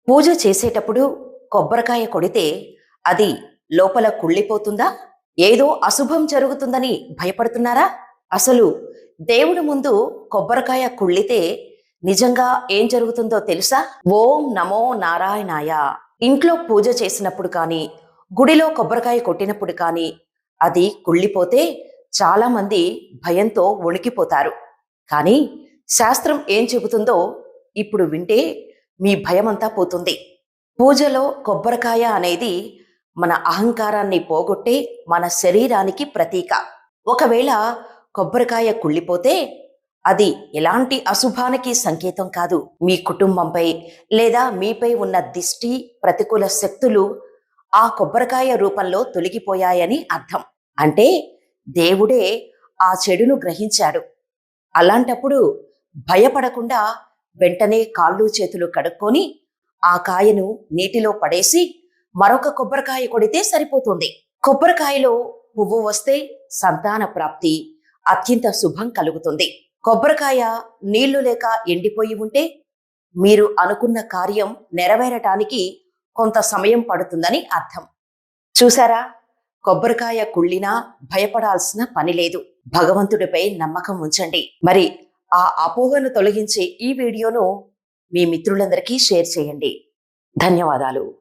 పూజ చేసేటప్పుడు కొబ్బరికాయ కొడితే అది లోపల కుళ్ళిపోతుందా? ఏదో అశుభం జరుగుతుందని భయపడుతున్నారా? అసలు దేవుడి ముందు కొబ్బరికాయ కుళ్ళితే నిజంగా ఏం జరుగుతుందో తెలుసా? ఓం నమో నారాయణాయ. ఇంట్లో పూజ చేసినప్పుడు కానీ, గుడిలో కొబ్బరికాయ కొట్టినప్పుడు కానీ అది కుళ్ళిపోతే చాలామంది భయంతో వణికిపోతారు. కానీ శాస్త్రం ఏం చెబుతుందో ఇప్పుడు వింటే మీ భయమంతా పోతుంది. పూజలో కొబ్బరికాయ అనేది మన అహంకారాన్ని పోగొట్టే మన శరీరానికి ప్రతీక. ఒకవేళ కొబ్బరికాయ కుళ్ళిపోతే అది ఎలాంటి అశుభానికి సంకేతం కాదు. మీ కుటుంబంపై లేదా మీపై ఉన్న దిష్టి, ప్రతికూల శక్తులు ఆ కొబ్బరికాయ రూపంలో తొలగిపోయాయని అర్థం. అంటే దేవుడే ఆ చెడును గ్రహించాడు. అలాంటప్పుడు భయపడకుండా వెంటనే కాళ్ళు చేతులు కడుక్కొని ఆ కాయను నీటిలో పడేసి మరొక కొబ్బరికాయ కొడితే సరిపోతుంది. కొబ్బరికాయలో పువ్వు వస్తే సంతాన ప్రాప్తి, అత్యంత శుభం కలుగుతుంది. కొబ్బరికాయ నీళ్లు లేక ఎండిపోయి ఉంటే మీరు అనుకున్న కార్యం నెరవేరటానికి కొంత సమయం పడుతుందని అర్థం. చూసారా? కొబ్బరికాయ కుళ్ళినా భయపడాల్సిన పని లేదు. భగవంతుడిపై నమ్మకం ఉంచండి. మరి ఆ అపోహను తొలగించే ఈ వీడియోను మీ మిత్రులందరికీ షేర్ చేయండి. ధన్యవాదాలు.